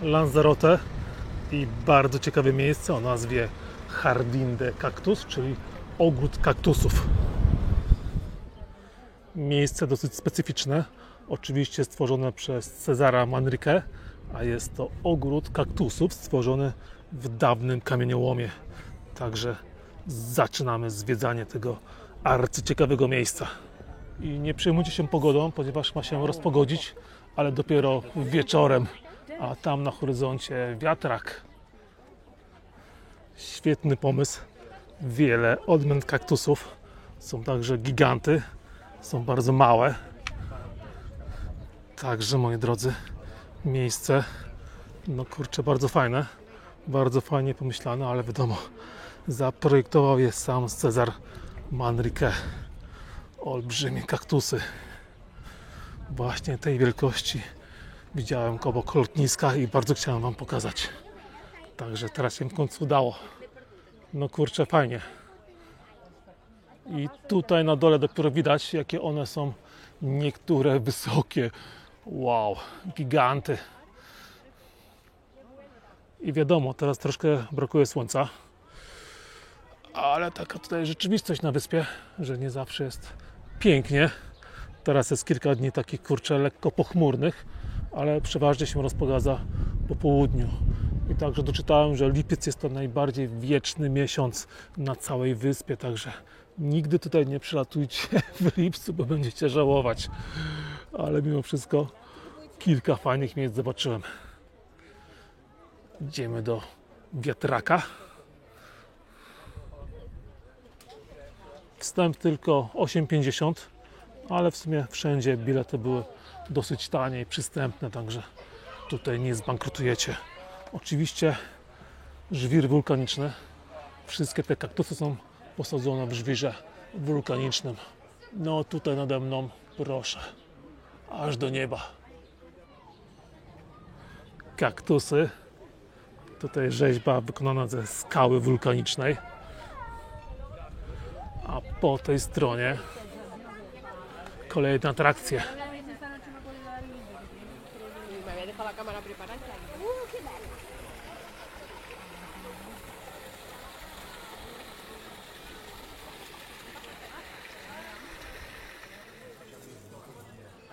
Lanzarote i bardzo ciekawe miejsce o nazwie Jardín de Cactus, czyli ogród kaktusów. Miejsce dosyć specyficzne, oczywiście stworzone przez Cezara Manrique, a jest to ogród kaktusów stworzony w dawnym kamieniołomie. Także zaczynamy zwiedzanie tego arcyciekawego miejsca. I nie przejmujcie się pogodą, ponieważ ma się rozpogodzić, ale dopiero wieczorem, a tam na horyzoncie wiatrak. Świetny pomysł. Wiele odmian kaktusów. Są także giganty, są bardzo małe. Także, moi drodzy, miejsce, no kurczę, bardzo fajne, bardzo fajnie pomyślane, ale wiadomo, zaprojektował je sam Cezar Manrique. Olbrzymie kaktusy właśnie tej wielkości widziałem obok lotniska i bardzo chciałem wam pokazać. Także teraz się w końcu udało. No kurczę, fajnie. I tutaj na dole dopiero widać, jakie one są niektóre wysokie. Wow, giganty. I wiadomo, teraz troszkę brakuje słońca, ale taka tutaj rzeczywistość na wyspie, że nie zawsze jest pięknie. Teraz jest kilka dni takich, kurczę, lekko pochmurnych, ale przeważnie się rozpogadza po południu. I także doczytałem, że lipiec jest to najbardziej wieczny miesiąc na całej wyspie, także nigdy tutaj nie przylatujcie w lipcu, bo będziecie żałować. Ale mimo wszystko kilka fajnych miejsc zobaczyłem. Idziemy do wiatraka. Wstęp tylko 8,50, ale w sumie wszędzie bilety były dosyć tanie i przystępne, także tutaj nie zbankrutujecie. Oczywiście żwir wulkaniczny. Wszystkie te kaktusy są posadzone w żwirze wulkanicznym. No tutaj nade mną, proszę, aż do nieba. Kaktusy. Tutaj rzeźba wykonana ze skały wulkanicznej. A po tej stronie kolejne atrakcje.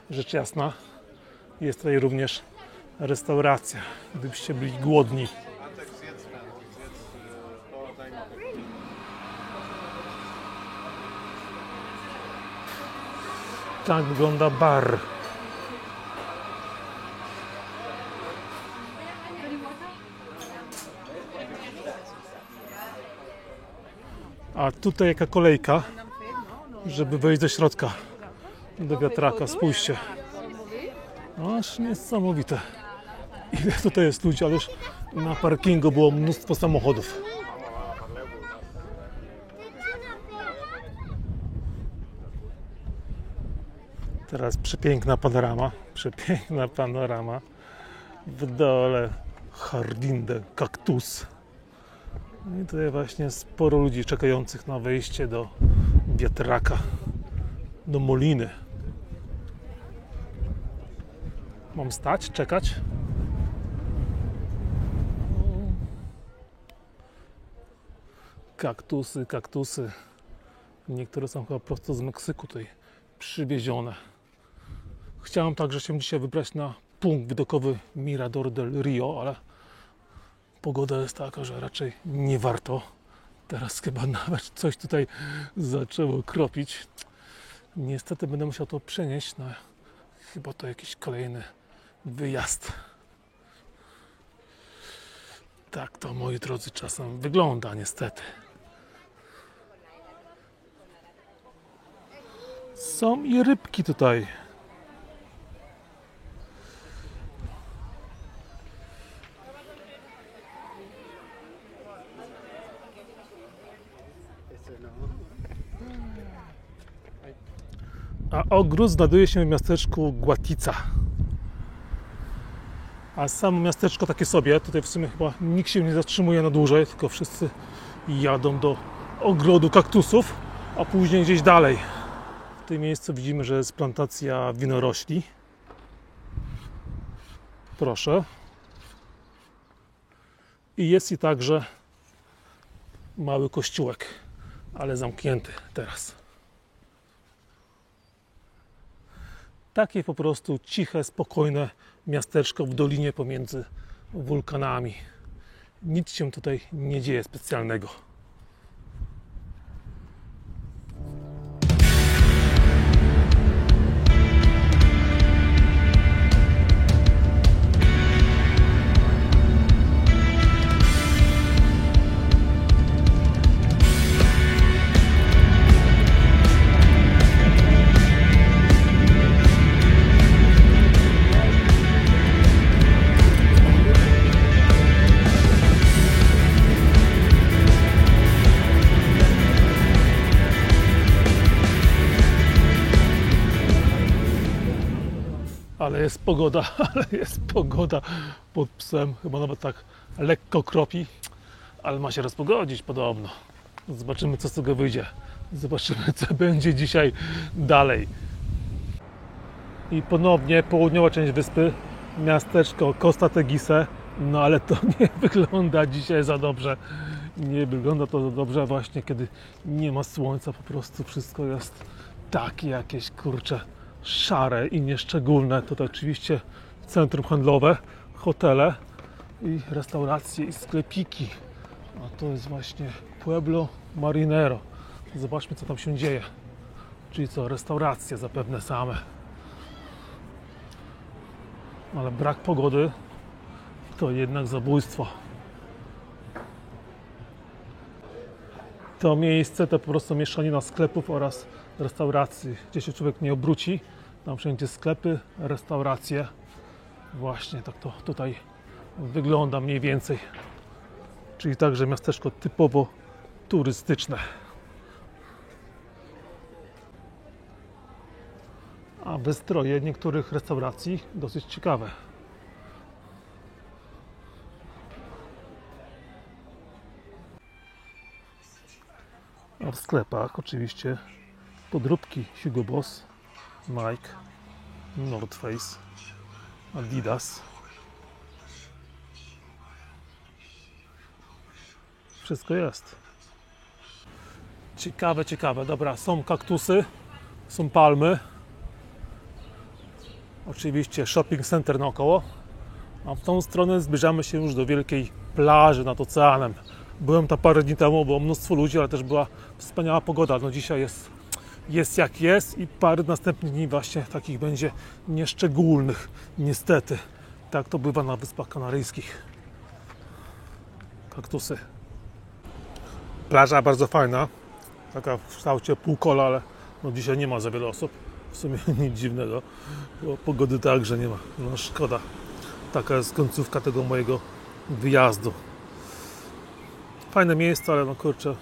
Rzecz jasna, jest tutaj również restauracja, gdybyście byli głodni. Tak wygląda bar. A tutaj jaka kolejka, żeby wejść do środka, do wiatraka, spójrzcie. Aż niesamowite. Ile tutaj jest ludzi, ale już na parkingu było mnóstwo samochodów. Teraz przepiękna panorama. W dole Jardín de Cactus. I tutaj właśnie sporo ludzi czekających na wejście do wiatraka, do moliny. Mam stać, czekać? Kaktusy. Niektóre są chyba prosto z Meksyku tutaj przywiezione. Chciałem także się dzisiaj wybrać na punkt widokowy Mirador del Rio, ale pogoda jest taka, że raczej nie warto. Teraz chyba nawet coś tutaj zaczęło kropić. Niestety będę musiał to przenieść na chyba to jakiś kolejny wyjazd. Tak to, moi drodzy, czasem wygląda niestety. Są i rybki tutaj. A ogród znajduje się w miasteczku Guatica. A samo miasteczko takie sobie, tutaj w sumie chyba nikt się nie zatrzymuje na dłużej, tylko wszyscy jadą do ogrodu kaktusów, a później gdzieś dalej. W tym miejscu widzimy, że jest plantacja winorośli. Proszę. I jest i także mały kościółek, ale zamknięty teraz. Takie po prostu ciche, spokojne miasteczko w dolinie pomiędzy wulkanami. Nic się tutaj nie dzieje specjalnego. Ale jest pogoda pod psem, chyba nawet tak lekko kropi, ale ma się rozpogodzić podobno. Zobaczymy, co z tego wyjdzie. Zobaczymy, co będzie dzisiaj dalej. I ponownie południowa część wyspy, miasteczko Costa Teguise, no ale to nie wygląda dzisiaj za dobrze. Nie wygląda to za dobrze właśnie, kiedy nie ma słońca, po prostu wszystko jest takie jakieś, kurcze, szare i nieszczególne. Tutaj oczywiście centrum handlowe, hotele i restauracje i sklepiki. A to jest właśnie Pueblo Marinero. Zobaczmy, co tam się dzieje. Czyli co, restauracje zapewne same. Ale brak pogody to jednak zabójstwo. To miejsce to po prostu mieszanina sklepów oraz restauracji, gdzie się człowiek nie obróci. Tam wszędzie sklepy, restauracje. Właśnie tak to tutaj wygląda mniej więcej. Czyli także miasteczko typowo turystyczne. A wystroje niektórych restauracji dosyć ciekawe. A w sklepach oczywiście podróbki Hugo Boss, Nike, North Face, Adidas. Wszystko jest. Ciekawe, ciekawe. Dobra, są kaktusy, są palmy. Oczywiście shopping center naokoło. A w tą stronę zbliżamy się już do wielkiej plaży nad oceanem. Byłem tam parę dni temu, było mnóstwo ludzi, ale też była wspaniała pogoda. No dzisiaj jest jak jest i parę następnych dni właśnie takich będzie nieszczególnych, niestety. Tak to bywa na Wyspach Kanaryjskich. Kaktusy. Plaża bardzo fajna, taka w kształcie półkola, ale no dzisiaj nie ma za wiele osób. W sumie nic dziwnego, bo pogody także nie ma. No szkoda. Taka jest końcówka tego mojego wyjazdu. Fajne miejsce, ale no kurczę,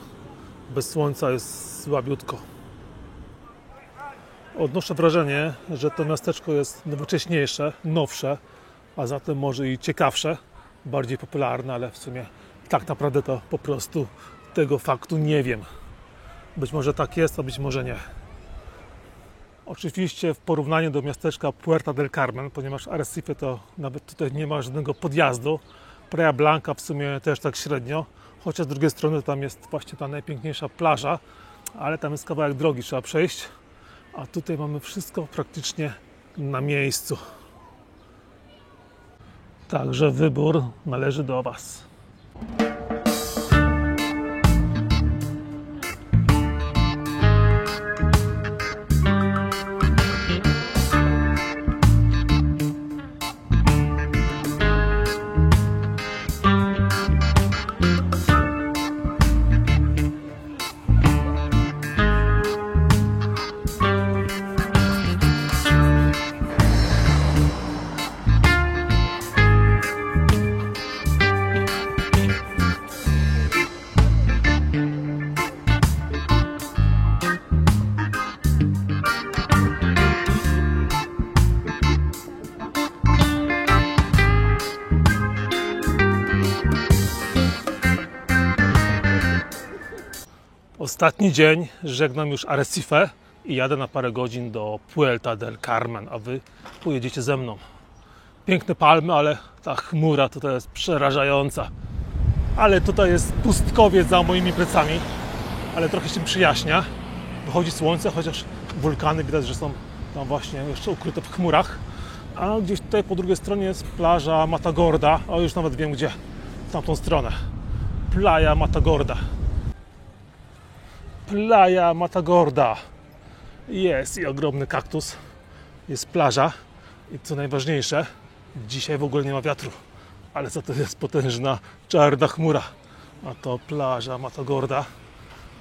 bez słońca jest słabiutko. Odnoszę wrażenie, że to miasteczko jest nowocześniejsze, nowsze, a zatem może i ciekawsze, bardziej popularne, ale w sumie tak naprawdę to po prostu tego faktu nie wiem. Być może tak jest, a być może nie. Oczywiście w porównaniu do miasteczka Puerta del Carmen, ponieważ Arrecife to nawet tutaj nie ma żadnego podjazdu. Playa Blanca w sumie też tak średnio, chociaż z drugiej strony tam jest właśnie ta najpiękniejsza plaża, ale tam jest kawałek drogi, trzeba przejść, a tutaj mamy wszystko praktycznie na miejscu. Także wybór należy do Was. Ostatni dzień, żegnam już Arrecife i jadę na parę godzin do Puerta del Carmen, a Wy pojedziecie ze mną. Piękne palmy, ale ta chmura tutaj jest przerażająca. Ale tutaj jest pustkowiec za moimi plecami, ale trochę się przyjaśnia. Wychodzi słońce, chociaż wulkany widać, że są tam właśnie jeszcze ukryte w chmurach. A gdzieś tutaj po drugiej stronie jest plaża Matagorda, a już nawet wiem gdzie, w tamtą stronę. Playa Matagorda. Playa Matagorda. Jest i ogromny kaktus. Jest plaża i co najważniejsze, dzisiaj w ogóle nie ma wiatru. Ale za to jest potężna czarna chmura. A to plaża Matagorda.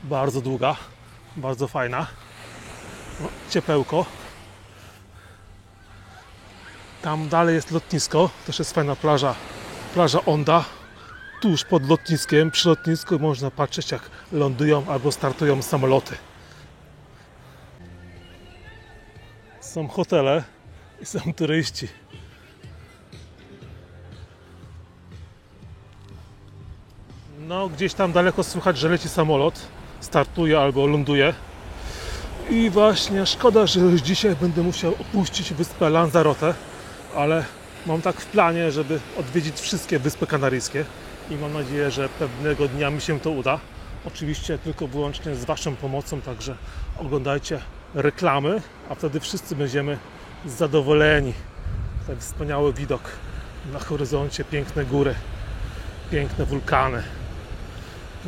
Bardzo długa, bardzo fajna. No, ciepełko. Tam dalej jest lotnisko, też jest fajna plaża, plaża Onda. Tuż pod lotniskiem, przy lotnisku można patrzeć jak lądują albo startują samoloty. Są hotele i są turyści. No gdzieś tam daleko słychać, że leci samolot, startuje albo ląduje. I właśnie szkoda, że już dzisiaj będę musiał opuścić wyspę Lanzarote, ale mam tak w planie, żeby odwiedzić wszystkie Wyspy Kanaryjskie i mam nadzieję, że pewnego dnia mi się to uda. Oczywiście tylko wyłącznie z Waszą pomocą, także oglądajcie reklamy, a wtedy wszyscy będziemy zadowoleni. Ten wspaniały widok na horyzoncie, piękne góry, piękne wulkany.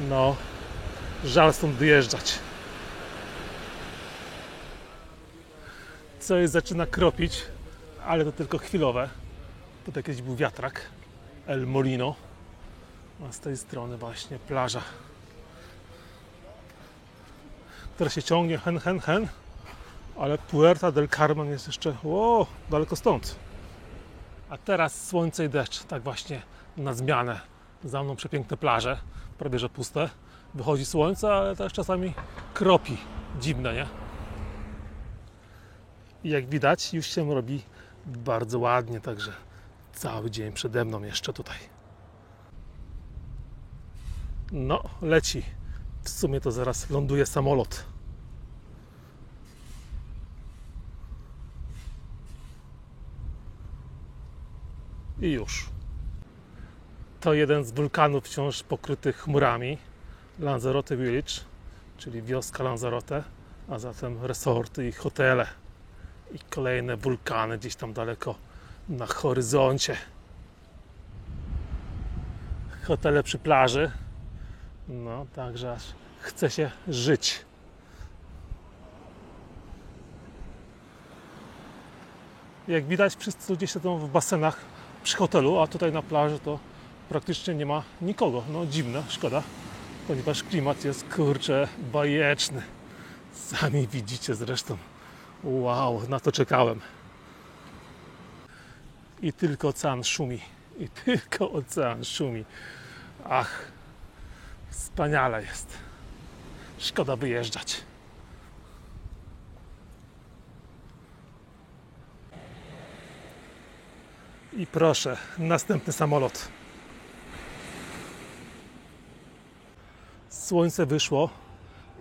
No, żal stąd wyjeżdżać. Coś zaczyna kropić, ale to tylko chwilowe. Tutaj kiedyś był wiatrak, El Molino, a z tej strony właśnie plaża, która się ciągnie hen, ale Puerta del Carmen jest jeszcze daleko stąd. A teraz słońce i deszcz, tak właśnie na zmianę. Za mną przepiękne plaże, prawie że puste. Wychodzi słońce, ale też czasami kropi. Dziwne, nie? I jak widać, już się robi bardzo ładnie, także cały dzień przede mną jeszcze tutaj. No, leci. W sumie to zaraz ląduje samolot. I już. To jeden z wulkanów wciąż pokrytych chmurami. Lanzarote Village, czyli wioska Lanzarote, a zatem resorty i hotele. I kolejne wulkany gdzieś tam daleko na horyzoncie. Hotele przy plaży. No, także aż chce się żyć. Jak widać, wszyscy ludzie siedzą w basenach przy hotelu, a tutaj na plaży to praktycznie nie ma nikogo. No dziwne, szkoda, ponieważ klimat jest, kurczę, bajeczny. Sami widzicie zresztą. Wow, na to czekałem. I tylko ocean szumi. I tylko ocean szumi. Ach, wspaniale jest. Szkoda wyjeżdżać. I proszę, następny samolot. Słońce wyszło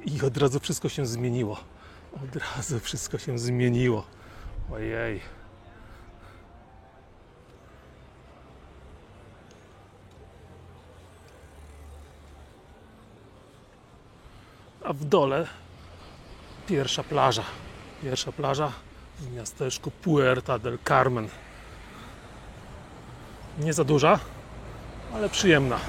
i od razu wszystko się zmieniło. Od razu wszystko się zmieniło. Ojej. A w dole pierwsza plaża. Pierwsza plaża w miasteczku Puerta del Carmen. Nie za duża, ale przyjemna.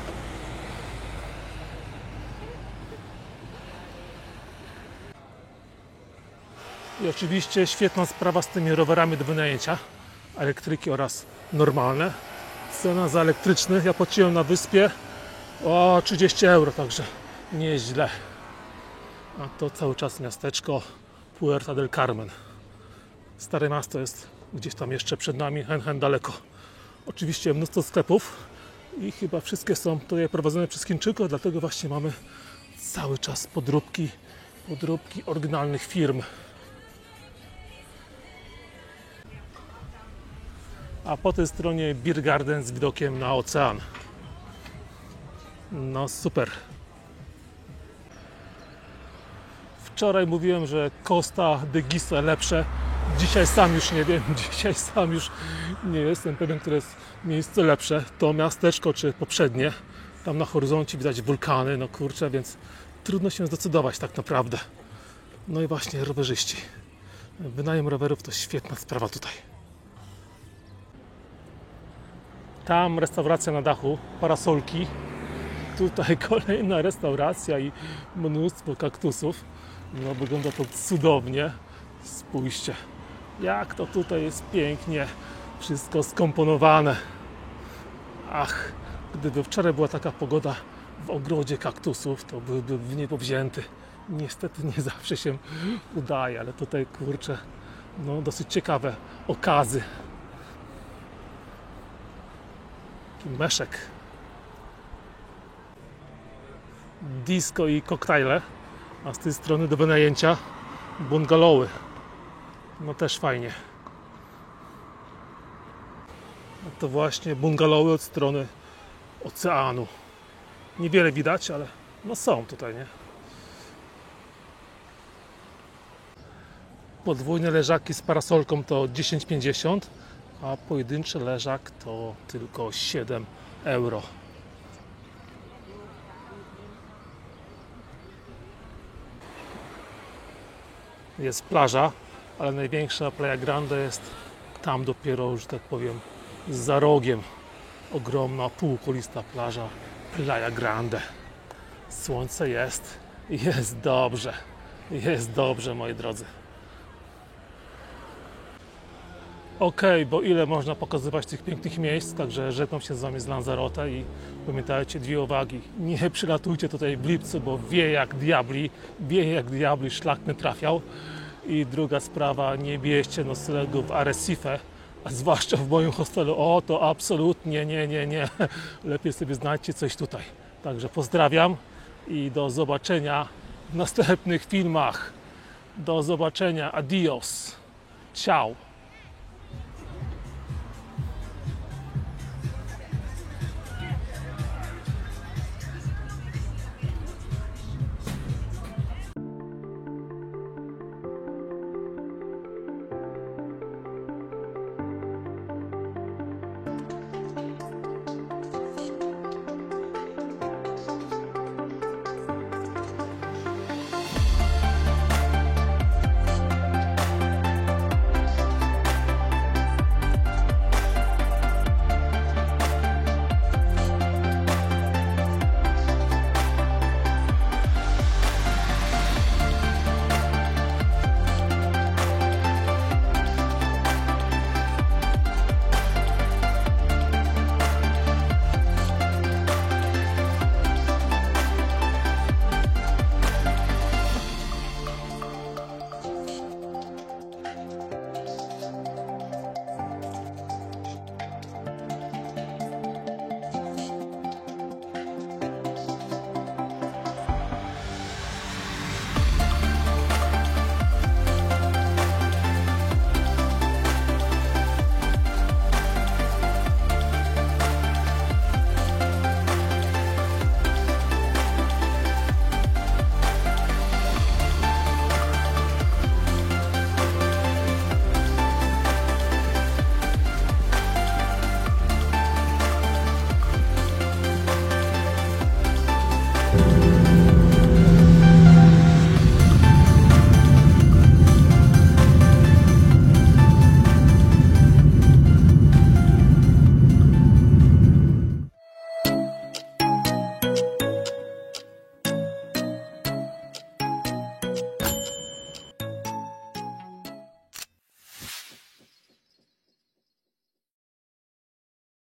I oczywiście świetna sprawa z tymi rowerami do wynajęcia. Elektryki oraz normalne. Cena za elektryczny ja płaciłem na wyspie 30 euro, także nieźle. A to cały czas miasteczko Puerta del Carmen. Stare miasto jest gdzieś tam jeszcze przed nami, hen daleko. Oczywiście mnóstwo sklepów i chyba wszystkie są tutaj prowadzone przez Chińczyków, dlatego właśnie mamy cały czas podróbki oryginalnych firm. A po tej stronie Beer Garden z widokiem na ocean. No super. Wczoraj mówiłem, że Costa de Guisa lepsze. Dzisiaj sam już nie wiem, dzisiaj sam już nie jestem pewien, które jest miejsce lepsze. To miasteczko czy poprzednie. Tam na horyzoncie widać wulkany, no kurczę, więc trudno się zdecydować tak naprawdę. No i właśnie rowerzyści. Wynajem rowerów to świetna sprawa tutaj. Tam restauracja na dachu, parasolki. Tutaj kolejna restauracja i mnóstwo kaktusów. No wygląda to cudownie. Spójrzcie, jak to tutaj jest pięknie wszystko skomponowane. Ach, gdyby wczoraj była taka pogoda w ogrodzie kaktusów, to byłby w niebo wzięty. Niestety nie zawsze się udaje, ale tutaj kurczę, no dosyć ciekawe okazy. Taki meszek. Disco i koktajle, a z tej strony do wynajęcia bungalowy. No też fajnie. No to właśnie bungalowy od strony oceanu. Niewiele widać, ale no są tutaj, nie? Podwójne leżaki z parasolką to 10,50, a pojedynczy leżak to tylko 7 euro. Jest plaża, ale największa Playa Grande jest tam dopiero, że tak powiem, za rogiem. Ogromna, półkulista plaża Playa Grande. Słońce jest dobrze, moi drodzy. Okej, bo ile można pokazywać tych pięknych miejsc, także żegnam się z Wami z Lanzarote i pamiętajcie dwie uwagi. Nie przylatujcie tutaj w lipcu, bo wieje jak diabli, szlak nie trafiał. I druga sprawa, nie bierzcie noclegu w Arrecife, a zwłaszcza w moim hostelu. O, to absolutnie nie. Lepiej sobie znajdźcie coś tutaj. Także pozdrawiam i do zobaczenia w następnych filmach. Do zobaczenia. Adios. Ciao.